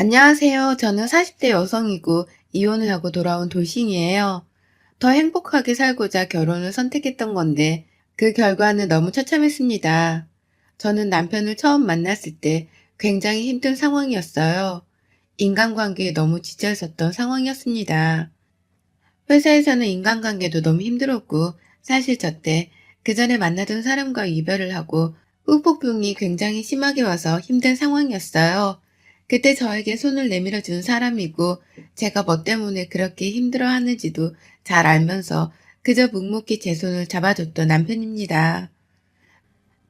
안녕하세요. 저는 40대 여성이고 이혼을 하고 돌아온 돌싱이에요. 더 행복하게 살고자 결혼을 선택했던 건데 그 결과는 너무 처참했습니다. 저는 남편을 처음 만났을 때 굉장히 힘든 상황이었어요. 인간관계에 너무 지쳐 있었던 상황이었습니다. 회사에서는 인간관계도 너무 힘들었고 사실 저 때 그 전에 만나던 사람과 이별을 하고 후폭풍이 굉장히 심하게 와서 힘든 상황이었어요. 그때 저에게 손을 내밀어 준 사람이고 제가 뭐 때문에 그렇게 힘들어 하는지도 잘 알면서 그저 묵묵히 제 손을 잡아줬던 남편입니다.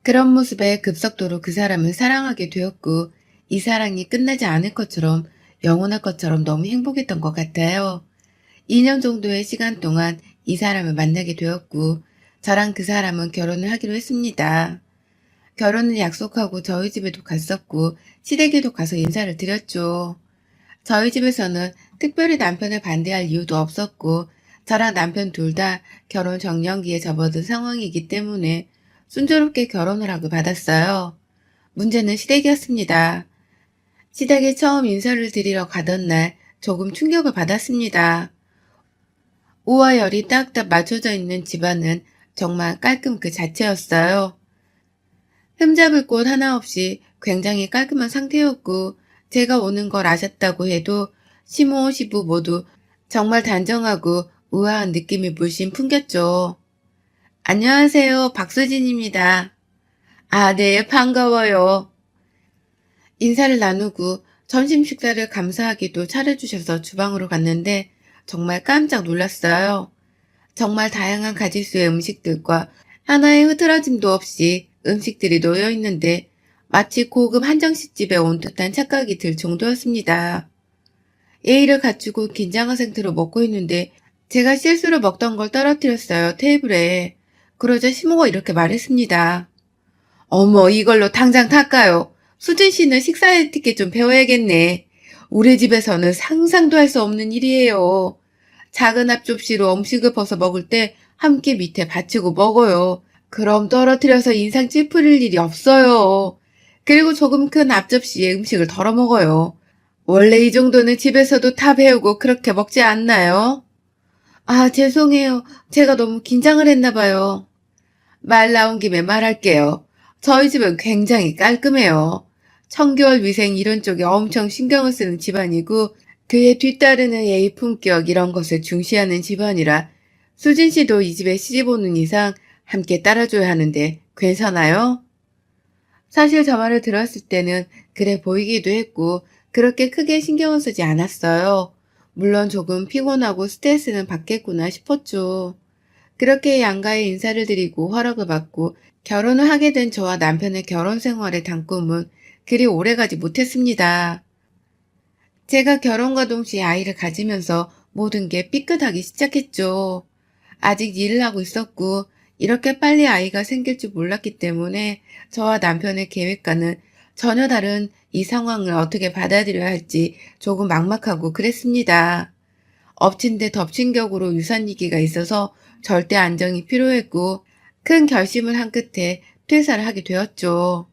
그런 모습에 급속도로 그 사람을 사랑하게 되었고 이 사랑이 끝나지 않을 것처럼 영원할 것처럼 너무 행복했던 것 같아요. 2년 정도의 시간 동안 이 사람을 만나게 되었고 저랑 그 사람은 결혼을 하기로 했습니다. 결혼을 약속하고 저희 집에도 갔었고 시댁에도 가서 인사를 드렸죠. 저희 집에서는 특별히 남편을 반대할 이유도 없었고 저랑 남편 둘 다 결혼 정년기에 접어든 상황이기 때문에 순조롭게 결혼을 하고 받았어요. 문제는 시댁이었습니다. 시댁에 처음 인사를 드리러 가던 날 조금 충격을 받았습니다. 우와 열이 딱딱 맞춰져 있는 집안은 정말 깔끔 그 자체였어요. 흠잡을 곳 하나 없이 굉장히 깔끔한 상태였고 제가 오는 걸 아셨다고 해도 시모 시부 모두 정말 단정하고 우아한 느낌이 물씬 풍겼죠. 안녕하세요. 박수진입니다. 아, 네, 반가워요. 인사를 나누고 점심 식사를 감사하게도 차려주셔서 주방으로 갔는데 정말 깜짝 놀랐어요. 정말 다양한 가짓수의 음식들과 하나의 흐트러짐도 없이 음식들이 놓여 있는데 마치 고급 한정식집에 온 듯한 착각이 들 정도였습니다. 예의를 갖추고 긴장한 상태로 먹고 있는데 제가 실수로 먹던 걸 떨어뜨렸어요, 테이블에. 그러자 시모가 이렇게 말했습니다. 어머, 이걸로 당장 닦아요. 수진 씨는 식사 에티켓 좀 배워야겠네. 우리 집에서는 상상도 할 수 없는 일이에요. 작은 앞접시로 음식을 벗어 먹을 때 함께 밑에 받치고 먹어요. 그럼 떨어뜨려서 인상 찌푸릴 일이 없어요. 그리고 조금 큰 앞접시에 음식을 덜어 먹어요. 원래 이 정도는 집에서도 다 배우고 그렇게 먹지 않나요? 아, 죄송해요. 제가 너무 긴장을 했나 봐요. 말 나온 김에 말할게요. 저희 집은 굉장히 깔끔해요. 청결, 위생 이런 쪽에 엄청 신경을 쓰는 집안이고 그에 뒤따르는 예의 품격 이런 것을 중시하는 집안이라 수진 씨도 이 집에 시집 오는 이상 함께 따라줘야 하는데 괜찮아요? 사실 저 말을 들었을 때는 그래 보이기도 했고 그렇게 크게 신경을 쓰지 않았어요. 물론 조금 피곤하고 스트레스는 받겠구나 싶었죠. 그렇게 양가의 인사를 드리고 허락을 받고 결혼을 하게 된 저와 남편의 결혼 생활의 단꿈은 그리 오래가지 못했습니다. 제가 결혼과 동시에 아이를 가지면서 모든 게 삐끗하기 시작했죠. 아직 일을 하고 있었고 이렇게 빨리 아이가 생길 줄 몰랐기 때문에 저와 남편의 계획과는 전혀 다른 이 상황을 어떻게 받아들여야 할지 조금 막막하고 그랬습니다. 엎친 데 덮친 격으로 유산위기가 있어서 절대 안정이 필요했고 큰 결심을 한 끝에 퇴사를 하게 되었죠.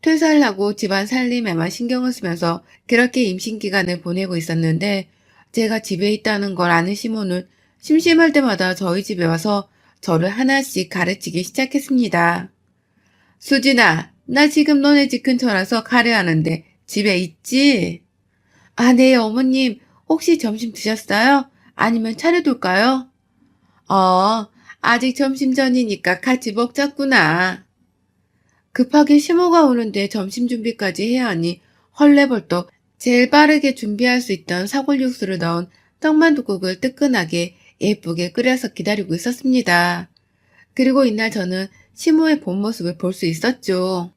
퇴사를 하고 집안 살림에만 신경을 쓰면서 그렇게 임신 기간을 보내고 있었는데 제가 집에 있다는 걸 아는 시모는 심심할 때마다 저희 집에 와서 저를 하나씩 가르치기 시작했습니다. 수진아, 나 지금 너네 집 근처라서 가려 하는데 집에 있지? 아, 네, 어머님. 혹시 점심 드셨어요? 아니면 차려둘까요? 어, 아직 점심 전이니까 같이 먹자꾸나. 급하게 시모가 오는데 점심 준비까지 해야 하니 헐레벌떡 제일 빠르게 준비할 수 있던 사골 육수를 넣은 떡만둣국을 뜨끈하게 예쁘게 끓여서 기다리고 있었습니다. 그리고 이날 저는 시모의 본 모습을 볼 수 있었죠.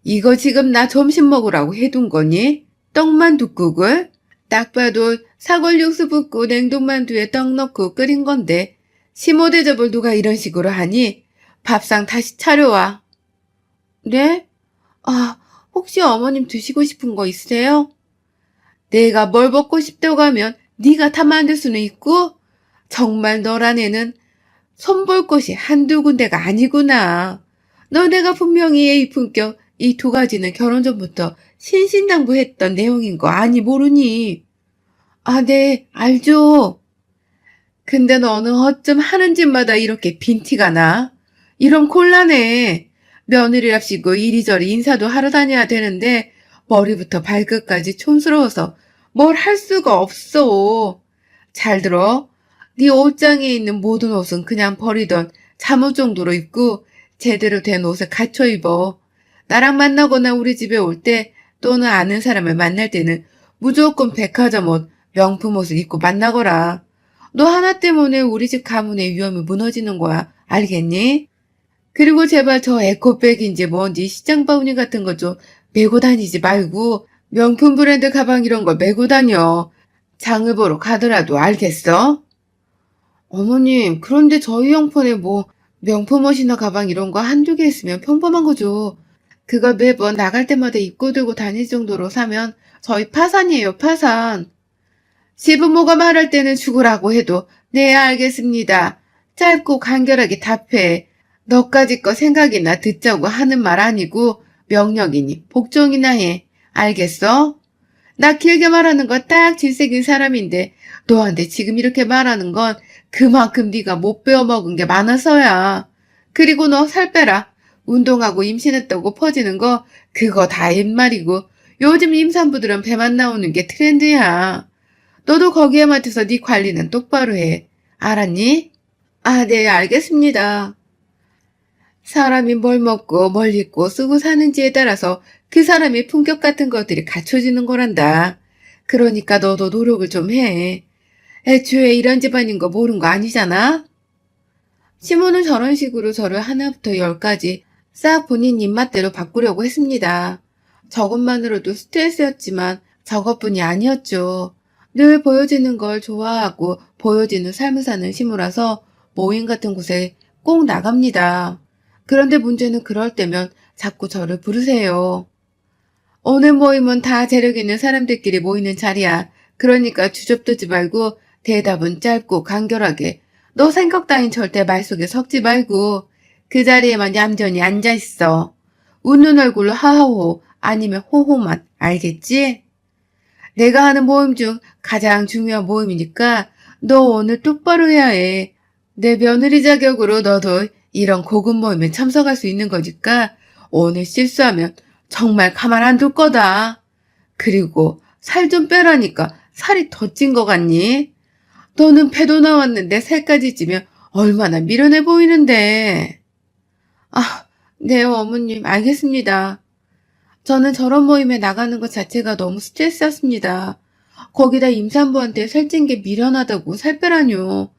이거 지금 나 점심 먹으라고 해둔 거니? 떡만둣국을? 딱 봐도 사골 육수 붓고 냉동만두에 떡 넣고 끓인 건데 시모 대접을 누가 이런 식으로 하니? 밥상 다시 차려와. 네? 아, 혹시 어머님 드시고 싶은 거 있으세요? 내가 뭘 먹고 싶다고 하면 네가 다 만들 수는 있고? 정말 너란 애는 손볼 곳이 한두 군데가 아니구나. 너네가 분명히 예의 품격 이 두 가지는 결혼 전부터 신신당부했던 내용인 거 아니 모르니? 아, 네, 알죠. 근데 너는 어쩜 하는 짓마다 이렇게 빈티가 나? 이런 곤란해. 며느리랍시고 이리저리 인사도 하러 다녀야 되는데 머리부터 발끝까지 촌스러워서 뭘 할 수가 없어. 잘 들어. 네 옷장에 있는 모든 옷은 그냥 버리던 잠옷 정도로 입고 제대로 된 옷을 갖춰 입어. 나랑 만나거나 우리 집에 올 때 또는 아는 사람을 만날 때는 무조건 백화점 옷, 명품 옷을 입고 만나거라. 너 하나 때문에 우리 집 가문의 위험이 무너지는 거야. 알겠니? 그리고 제발 저 에코백인지 뭔지 시장 바구니 같은 거 좀 메고 다니지 말고 명품 브랜드 가방 이런 걸 메고 다녀. 장을 보러 가더라도 알겠어? 어머님, 그런데 저희 형편에 뭐 명품 옷이나 가방 이런 거 한두 개 있으면 평범한 거죠. 그걸 매번 나갈 때마다 입고 들고 다닐 정도로 사면 저희 파산이에요, 파산. 시부모가 말할 때는 죽으라고 해도 네, 알겠습니다. 짧고 간결하게 답해. 너까지 거 생각이나 듣자고 하는 말 아니고 명령이니 복종이나 해. 알겠어? 나 길게 말하는 거 딱 질색인 사람인데 너한테 지금 이렇게 말하는 건 그만큼 네가 못 배워먹은 게 많아서야. 그리고 너 살 빼라. 운동하고 임신했다고 퍼지는 거 그거 다 옛말이고 요즘 임산부들은 배만 나오는 게 트렌드야. 너도 거기에 맞춰서 네 관리는 똑바로 해. 알았니? 아, 네, 알겠습니다. 사람이 뭘 먹고 뭘 입고 쓰고 사는지에 따라서 그 사람의 품격 같은 것들이 갖춰지는 거란다. 그러니까 너도 노력을 좀 해. 애초에 이런 집안인 거 모르는 거 아니잖아? 시모는 저런 식으로 저를 하나부터 열까지 싹 본인 입맛대로 바꾸려고 했습니다. 저것만으로도 스트레스였지만 저것뿐이 아니었죠. 늘 보여지는 걸 좋아하고 보여지는 삶을 사는 시모라서 모임 같은 곳에 꼭 나갑니다. 그런데 문제는 그럴 때면 자꾸 저를 부르세요. 오늘 모임은 다 재력 있는 사람들끼리 모이는 자리야. 그러니까 주접두지 말고 대답은 짧고 간결하게. 너 생각 따윈 절대 말 속에 섞지 말고 그 자리에만 얌전히 앉아있어. 웃는 얼굴로 하하호 아니면 호호만. 알겠지? 내가 하는 모임 중 가장 중요한 모임이니까 너 오늘 똑바로 해야 해. 내 며느리 자격으로 너도 이런 고급 모임에 참석할 수 있는 거니까 오늘 실수하면 정말 가만 안 둘 거다. 그리고 살 좀 빼라니까 살이 더 찐 거 같니? 너는 배도 나왔는데 살까지 찌면 얼마나 미련해 보이는데. 아, 네, 어머님, 알겠습니다. 저는 저런 모임에 나가는 것 자체가 너무 스트레스였습니다. 거기다 임산부한테 살찐 게 미련하다고 살 빼라뇨.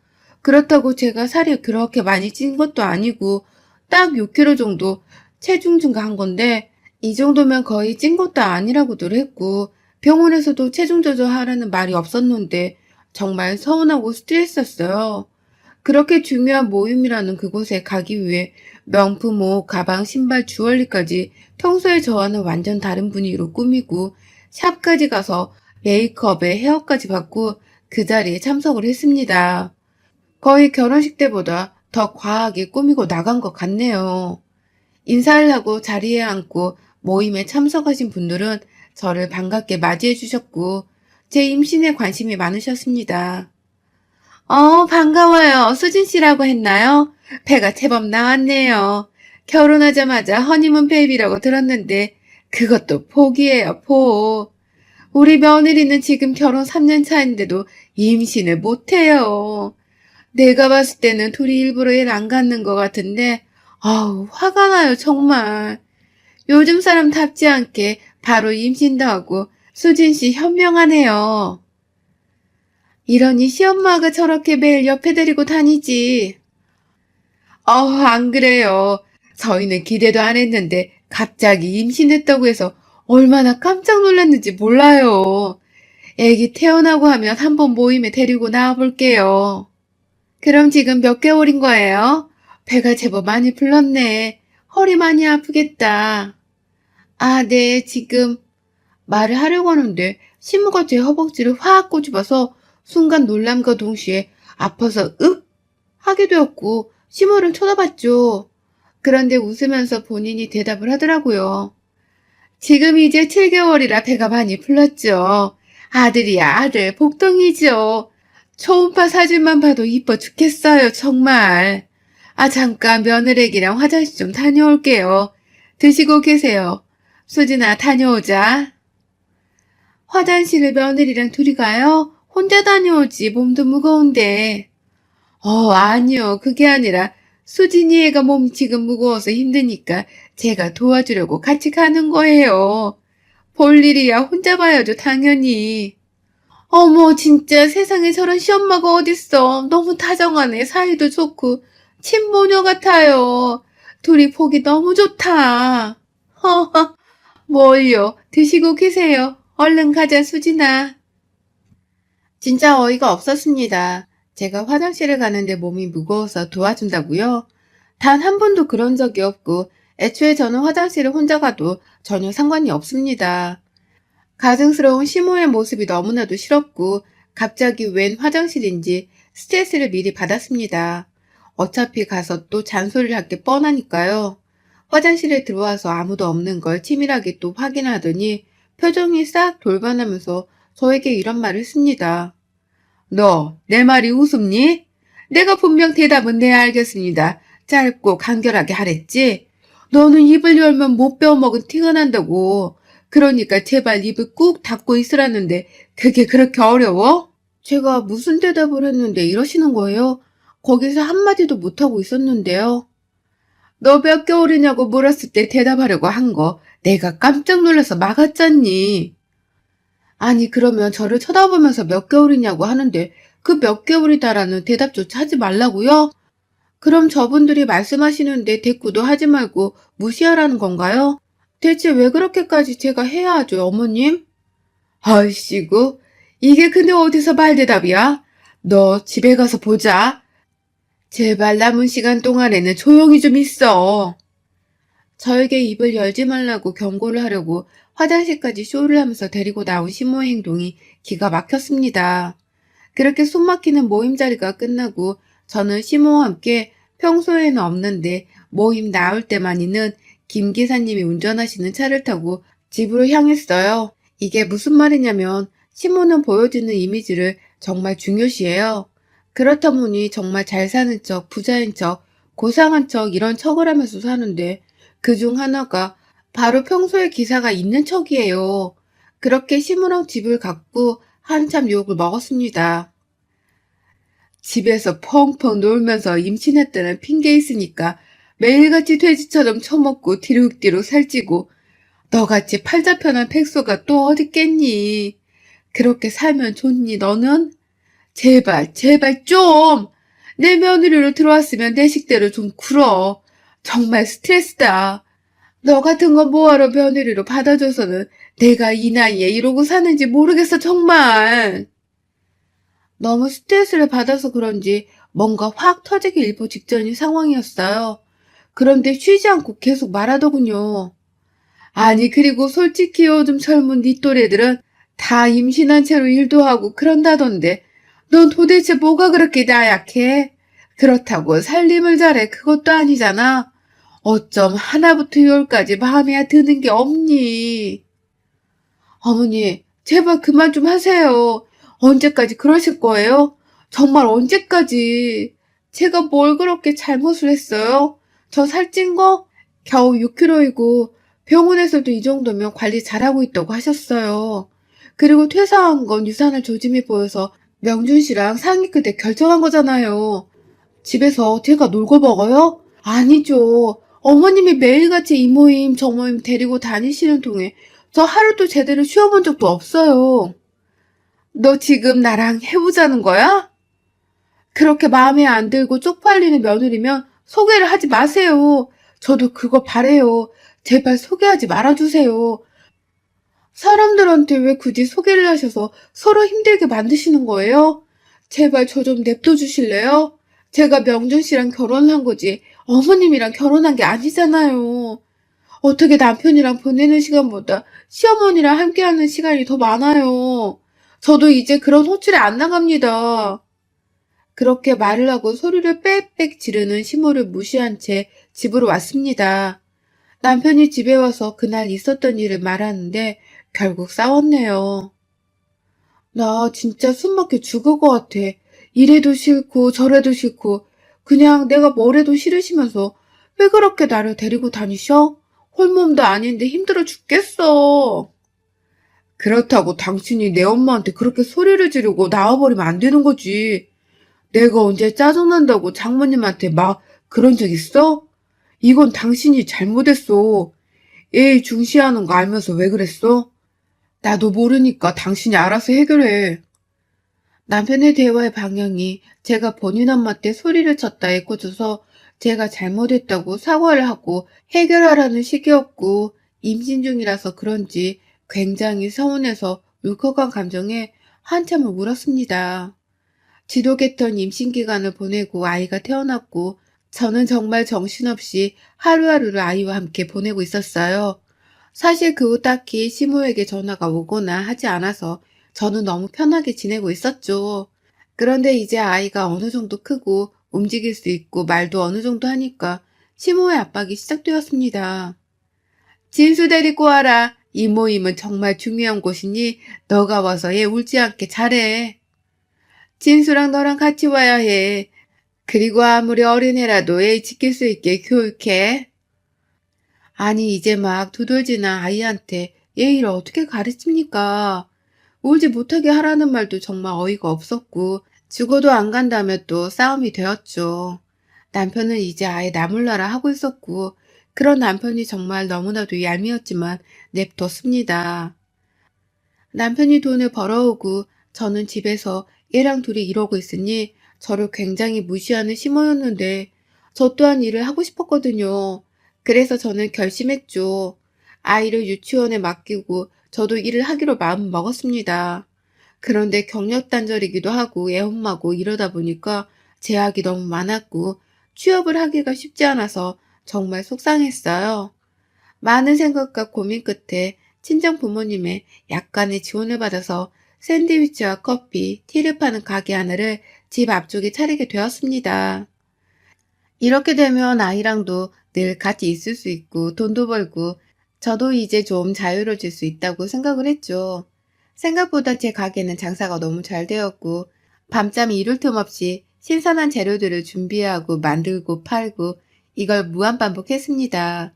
그렇다고 제가 살이 그렇게 많이 찐 것도 아니고 딱 6kg 정도 체중 증가한 건데 이 정도면 거의 찐 것도 아니라고들 했고 병원에서도 체중 조절하라는 말이 없었는데 정말 서운하고 스트레스였어요. 그렇게 중요한 모임이라는 그곳에 가기 위해 명품 옷, 가방, 신발, 주얼리까지 평소에 저와는 완전 다른 분위기로 꾸미고 샵까지 가서 메이크업에 헤어까지 받고 그 자리에 참석을 했습니다. 거의 결혼식 때보다 더 과하게 꾸미고 나간 것 같네요. 인사를 하고 자리에 앉고 모임에 참석하신 분들은 저를 반갑게 맞이해 주셨고 제 임신에 관심이 많으셨습니다. 반가워요. 수진 씨라고 했나요? 배가 제법 나왔네요. 결혼하자마자 허니문 베이비라고 들었는데 그것도 포기예요, 포. 우리 며느리는 지금 결혼 3년 차인데도 임신을 못해요. 내가 봤을 때는 둘이 일부러 일 안 갖는 것 같은데 아우 화가 나요 정말. 요즘 사람답지 않게 바로 임신도 하고 수진 씨 현명하네요. 이러니 시엄마가 저렇게 매일 옆에 데리고 다니지. 안 그래요. 저희는 기대도 안 했는데 갑자기 임신했다고 해서 얼마나 깜짝 놀랐는지 몰라요. 애기 태어나고 하면 한번 모임에 데리고 나와볼게요. 그럼 지금 몇 개월인 거예요? 배가 제법 많이 불렀네. 허리 많이 아프겠다. 아, 네, 지금 말을 하려고 하는데 시무가 제 허벅지를 확 꼬집어서 순간 놀람과 동시에 아파서 윽 하게 되었고 시무를 쳐다봤죠. 그런데 웃으면서 본인이 대답을 하더라고요. 지금 이제 7개월이라 배가 많이 불렀죠. 아들이야, 아들. 복덩이죠. 초음파 사진만 봐도 이뻐 죽겠어요, 정말. 아, 잠깐 며느리랑 화장실 좀 다녀올게요. 드시고 계세요. 수진아, 다녀오자. 화장실을 며느리랑 둘이 가요? 혼자 다녀오지, 몸도 무거운데. 아니요. 그게 아니라 수진이 애가 몸이 지금 무거워서 힘드니까 제가 도와주려고 같이 가는 거예요. 볼 일이야 혼자 봐야죠, 당연히. 어머, 진짜 세상에 저런 시엄마가 어딨어. 너무 다정하네. 사이도 좋고 친모녀 같아요. 둘이 보기 너무 좋다. 허허, 뭘요? 드시고 계세요. 얼른 가자, 수진아. 진짜 어이가 없었습니다. 제가 화장실을 가는데 몸이 무거워서 도와준다고요? 단 한 번도 그런 적이 없고 애초에 저는 화장실을 혼자 가도 전혀 상관이 없습니다. 가증스러운 시모의 모습이 너무나도 싫었고 갑자기 웬 화장실인지 스트레스를 미리 받았습니다. 어차피 가서 또 잔소리를 할 게 뻔하니까요. 화장실에 들어와서 아무도 없는 걸 치밀하게 또 확인하더니 표정이 싹 돌변하면서 저에게 이런 말을 했습니다. 너, 내 말이 우습니? 내가 분명 대답은 내 알겠습니다. 짧고 간결하게 하랬지? 너는 입을 열면 못 베어먹은 티가 난다고. 그러니까 제발 입을 꾹 닫고 있으라는데 그게 그렇게 어려워? 제가 무슨 대답을 했는데 이러시는 거예요? 거기서 한마디도 못하고 있었는데요. 너 몇 개월이냐고 물었을 때 대답하려고 한 거 내가 깜짝 놀라서 막았잖니. 아니 그러면 저를 쳐다보면서 몇 개월이냐고 하는데 그 몇 개월이다라는 대답조차 하지 말라고요? 그럼 저분들이 말씀하시는데 대꾸도 하지 말고 무시하라는 건가요? 대체 왜 그렇게까지 제가 해야 하죠, 어머님? 아이씨구, 이게 근데 어디서 말대답이야? 너 집에 가서 보자. 제발 남은 시간 동안에는 조용히 좀 있어. 저에게 입을 열지 말라고 경고를 하려고 화장실까지 쇼를 하면서 데리고 나온 시모의 행동이 기가 막혔습니다. 그렇게 숨막히는 모임 자리가 끝나고 저는 시모와 함께 평소에는 없는데 모임 나올 때만 있는 김 기사님이 운전하시는 차를 타고 집으로 향했어요. 이게 무슨 말이냐면 시모는 보여주는 이미지를 정말 중요시해요. 그렇다 보니 정말 잘 사는 척, 부자인 척, 고상한 척 이런 척을 하면서 사는데 그중 하나가 바로 평소에 기사가 있는 척이에요. 그렇게 시무랑 집을 갔고 한참 욕을 먹었습니다. 집에서 펑펑 놀면서 임신했다는 핑계 있으니까 매일같이 돼지처럼 처먹고 뒤룩뒤룩 살찌고 너같이 팔자편한 백소가 또 어딨겠니? 그렇게 살면 좋니 너는? 제발 제발 좀! 내 며느리로 들어왔으면 내 식대로 좀 굴어. 정말 스트레스다. 너 같은 거 뭐하러 며느리로 받아줘서는 내가 이 나이에 이러고 사는지 모르겠어 정말. 너무 스트레스를 받아서 그런지 뭔가 확 터지기 일보 직전인 상황이었어요. 그런데 쉬지 않고 계속 말하더군요. 아니 그리고 솔직히 요즘 젊은 니 또래들은 다 임신한 채로 일도 하고 그런다던데 넌 도대체 뭐가 그렇게 나약해? 그렇다고 살림을 잘해 그것도 아니잖아. 어쩜 하나부터 열까지 마음에 드는 게 없니? 어머니, 제발 그만 좀 하세요. 언제까지 그러실 거예요? 정말 언제까지? 제가 뭘 그렇게 잘못을 했어요? 저 살찐 거? 겨우 6kg이고 병원에서도 이 정도면 관리 잘하고 있다고 하셨어요. 그리고 퇴사한 건 유산을 조짐해 보여서 명준 씨랑 상의 그때 결정한 거잖아요. 집에서 제가 놀고 먹어요? 아니죠. 어머님이 매일같이 이 모임 저 모임 데리고 다니시는 통에 저 하루도 제대로 쉬어본 적도 없어요. 너 지금 나랑 해보자는 거야? 그렇게 마음에 안 들고 쪽팔리는 며느리면 소개를 하지 마세요. 저도 그거 바래요. 제발 소개하지 말아주세요. 사람들한테 왜 굳이 소개를 하셔서 서로 힘들게 만드시는 거예요? 제발 저 좀 냅둬 주실래요? 제가 명준 씨랑 결혼한 거지 어머님이랑 결혼한 게 아니잖아요. 어떻게 남편이랑 보내는 시간보다 시어머니랑 함께하는 시간이 더 많아요. 저도 이제 그런 호출에 안 나갑니다. 그렇게 말을 하고 소리를 빽빽 지르는 시모를 무시한 채 집으로 왔습니다. 남편이 집에 와서 그날 있었던 일을 말하는데 결국 싸웠네요. 나 진짜 숨 막혀 죽을 것 같아. 이래도 싫고 저래도 싫고 그냥 내가 뭐래도 싫으시면서 왜 그렇게 나를 데리고 다니셔? 홀몸도 아닌데 힘들어 죽겠어. 그렇다고 당신이 내 엄마한테 그렇게 소리를 지르고 나와버리면 안 되는 거지. 내가 언제 짜증난다고 장모님한테 막 그런 적 있어? 이건 당신이 잘못했어. 애 중시하는 거 알면서 왜 그랬어? 나도 모르니까 당신이 알아서 해결해. 남편의 대화의 방향이 제가 본인 엄마한테 소리를 쳤다에 꽂혀서 제가 잘못했다고 사과를 하고 해결하라는 식이었고 임신 중이라서 그런지 굉장히 서운해서 울컥한 감정에 한참을 울었습니다. 지독했던 임신 기간을 보내고 아이가 태어났고 저는 정말 정신없이 하루하루를 아이와 함께 보내고 있었어요. 사실 그 후 딱히 시모에게 전화가 오거나 하지 않아서 저는 너무 편하게 지내고 있었죠. 그런데 이제 아이가 어느 정도 크고 움직일 수 있고 말도 어느 정도 하니까 시모의 압박이 시작되었습니다. 진수 데리고 와라. 이 모임은 정말 중요한 곳이니 너가 와서 얘 울지 않게 잘해. 진수랑 너랑 같이 와야 해. 그리고 아무리 어린애라도 애 지킬 수 있게 교육해. 아니 이제 막 두들지나 아이한테 예의를 어떻게 가르칩니까? 울지 못하게 하라는 말도 정말 어이가 없었고 죽어도 안 간다며 또 싸움이 되었죠. 남편은 이제 아예 나몰라라 하고 있었고 그런 남편이 정말 너무나도 얄미웠지만 냅뒀습니다. 남편이 돈을 벌어오고 저는 집에서 얘랑 둘이 이러고 있으니 저를 굉장히 무시하는 시모였는데 저 또한 일을 하고 싶었거든요. 그래서 저는 결심했죠. 아이를 유치원에 맡기고 저도 일을 하기로 마음 먹었습니다. 그런데 경력 단절이기도 하고 애엄마고 이러다 보니까 제약이 너무 많았고 취업을 하기가 쉽지 않아서 정말 속상했어요. 많은 생각과 고민 끝에 친정 부모님의 약간의 지원을 받아서 샌드위치와 커피, 티를 파는 가게 하나를 집 앞쪽에 차리게 되었습니다. 이렇게 되면 아이랑도 늘 같이 있을 수 있고 돈도 벌고 저도 이제 좀 자유로워질 수 있다고 생각을 했죠. 생각보다 제 가게는 장사가 너무 잘 되었고 밤잠 이룰 틈 없이 신선한 재료들을 준비하고 만들고 팔고 이걸 무한반복했습니다.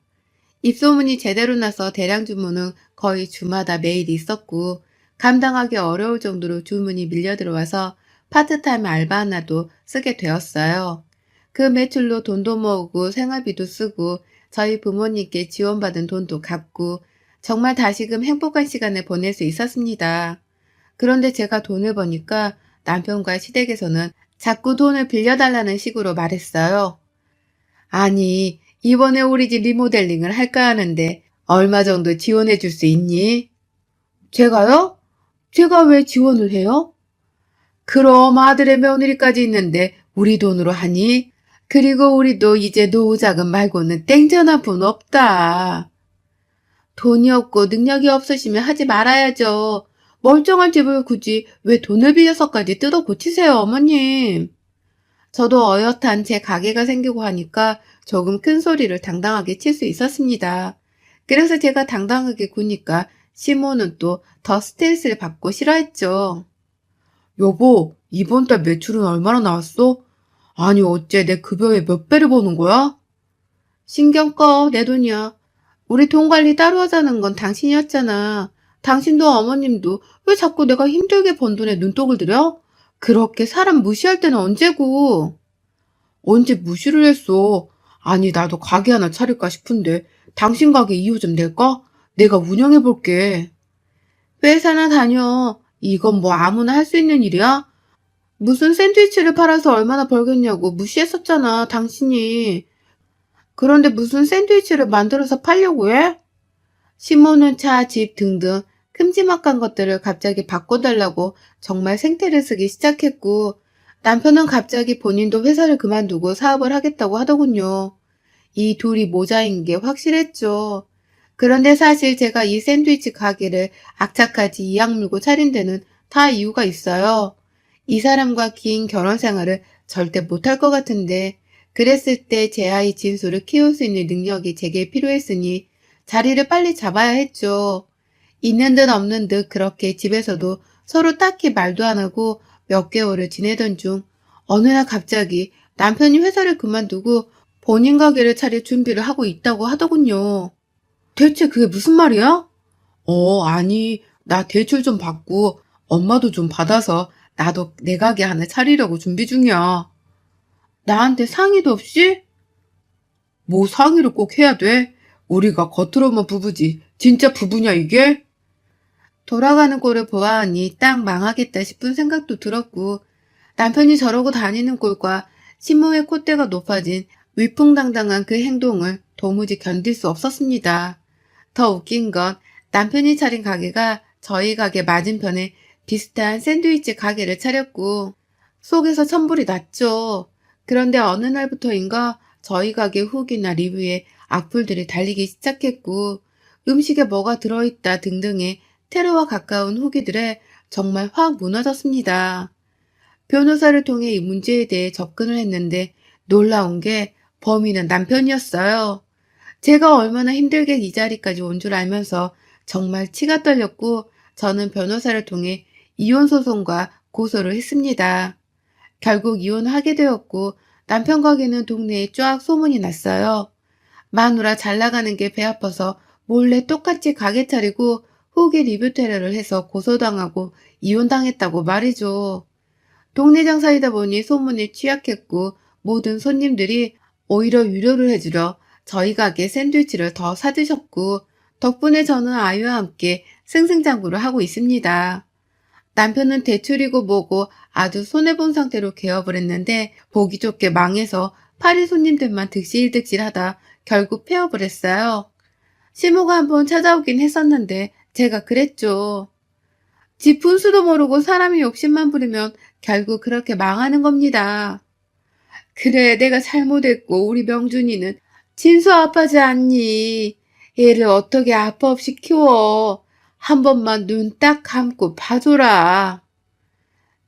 입소문이 제대로 나서 대량 주문은 거의 주마다 매일 있었고 감당하기 어려울 정도로 주문이 밀려 들어와서 파트타임 알바 하나도 쓰게 되었어요. 그 매출로 돈도 모으고 생활비도 쓰고 저희 부모님께 지원받은 돈도 갚고 정말 다시금 행복한 시간을 보낼 수 있었습니다. 그런데 제가 돈을 버니까 남편과 시댁에서는 자꾸 돈을 빌려달라는 식으로 말했어요. 아니, 이번에 우리 집 리모델링을 할까 하는데 얼마 정도 지원해 줄 수 있니? 제가요? 제가 왜 지원을 해요? 그럼 아들의 며느리까지 있는데 우리 돈으로 하니? 그리고 우리도 이제 노후자금 말고는 땡전 한 푼 없다. 돈이 없고 능력이 없으시면 하지 말아야죠. 멀쩡한 집을 굳이 왜 돈을 빌려서까지 뜯어 고치세요, 어머님. 저도 어엿한 제 가게가 생기고 하니까 조금 큰 소리를 당당하게 칠 수 있었습니다. 그래서 제가 당당하게 구니까 시모는 또 더 스트레스를 받고 싫어했죠. 여보, 이번 달 매출은 얼마나 나왔어? 아니, 어째 내 급여의 몇 배를 버는 거야? 신경 꺼, 내 돈이야. 우리 돈 관리 따로 하자는 건 당신이었잖아. 당신도 어머님도 왜 자꾸 내가 힘들게 번 돈에 눈독을 들여? 그렇게 사람 무시할 때는 언제고? 언제 무시를 했어? 아니, 나도 가게 하나 차릴까 싶은데 당신 가게 이유 좀 낼까? 내가 운영해 볼게. 회사나 다녀. 이건 뭐 아무나 할 수 있는 일이야? 무슨 샌드위치를 팔아서 얼마나 벌겠냐고 무시했었잖아, 당신이. 그런데 무슨 샌드위치를 만들어서 팔려고 해? 시모는 차, 집 등등 큼지막한 것들을 갑자기 바꿔달라고 정말 생태를 쓰기 시작했고 남편은 갑자기 본인도 회사를 그만두고 사업을 하겠다고 하더군요. 이 둘이 모자인 게 확실했죠. 그런데 사실 제가 이 샌드위치 가게를 악착같이 이악 물고 차린 데는 다 이유가 있어요. 이 사람과 긴 결혼 생활을 절대 못할 것 같은데 그랬을 때 제 아이 진수를 키울 수 있는 능력이 제게 필요했으니 자리를 빨리 잡아야 했죠. 있는 듯 없는 듯 그렇게 집에서도 서로 딱히 말도 안 하고 몇 개월을 지내던 중 어느 날 갑자기 남편이 회사를 그만두고 본인 가게를 차릴 준비를 하고 있다고 하더군요. 대체 그게 무슨 말이야? 아니, 나 대출 좀 받고 엄마도 좀 받아서 나도 내 가게 하나 차리려고 준비 중이야. 나한테 상의도 없이? 뭐 상의를 꼭 해야 돼? 우리가 겉으로만 부부지. 진짜 부부냐 이게? 돌아가는 꼴을 보아하니 딱 망하겠다 싶은 생각도 들었고 남편이 저러고 다니는 꼴과 신모의 콧대가 높아진 위풍당당한 그 행동을 도무지 견딜 수 없었습니다. 더 웃긴 건 남편이 차린 가게가 저희 가게 맞은편에 비슷한 샌드위치 가게를 차렸고 속에서 천불이 났죠. 그런데 어느 날부터인가 저희 가게 후기나 리뷰에 악플들이 달리기 시작했고 음식에 뭐가 들어있다 등등의 테러와 가까운 후기들에 정말 확 무너졌습니다. 변호사를 통해 이 문제에 대해 접근을 했는데 놀라운 게 범인은 남편이었어요. 제가 얼마나 힘들게 이 자리까지 온 줄 알면서 정말 치가 떨렸고 저는 변호사를 통해 이혼 소송과 고소를 했습니다. 결국 이혼을 하게 되었고 남편 가게는 동네에 쫙 소문이 났어요. 마누라 잘 나가는 게 배 아파서 몰래 똑같이 가게 차리고 후기 리뷰 테러를 해서 고소당하고 이혼당했다고 말이죠. 동네 장사이다 보니 소문에 취약했고 모든 손님들이 오히려 위로를 해주려 저희 가게 샌드위치를 더 사드셨고 덕분에 저는 아이와 함께 승승장구를 하고 있습니다. 남편은 대출이고 뭐고 아주 손해본 상태로 개업을 했는데 보기 좋게 망해서 파리 손님들만 득실득실하다 결국 폐업을 했어요. 시모가 한번 찾아오긴 했었는데 제가 그랬죠. 지 분수도 모르고 사람이 욕심만 부리면 결국 그렇게 망하는 겁니다. 그래, 내가 잘못했고 우리 명준이는 진수 아파하지 않니? 얘를 어떻게 아파 없이 키워? 한 번만 눈 딱 감고 봐줘라.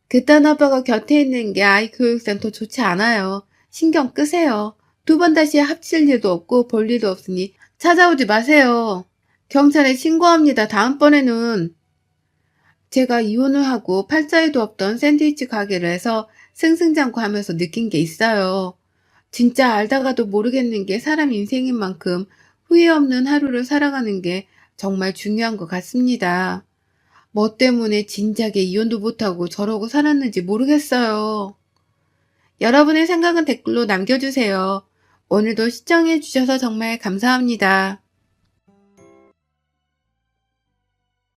그딴 아빠가 곁에 있는 게 아이 교육상 더 좋지 않아요. 신경 끄세요. 두 번 다시 합칠 일도 없고 볼 일도 없으니 찾아오지 마세요. 경찰에 신고합니다. 다음번에는. 제가 이혼을 하고 팔자에도 없던 샌드위치 가게를 해서 승승장구 하면서 느낀 게 있어요. 진짜 알다가도 모르겠는 게 사람 인생인 만큼 후회 없는 하루를 살아가는 게 정말 중요한 것 같습니다. 뭐 때문에 진작에 이혼도 못하고 저러고 살았는지 모르겠어요. 여러분의 생각은 댓글로 남겨주세요. 오늘도 시청해주셔서 정말 감사합니다.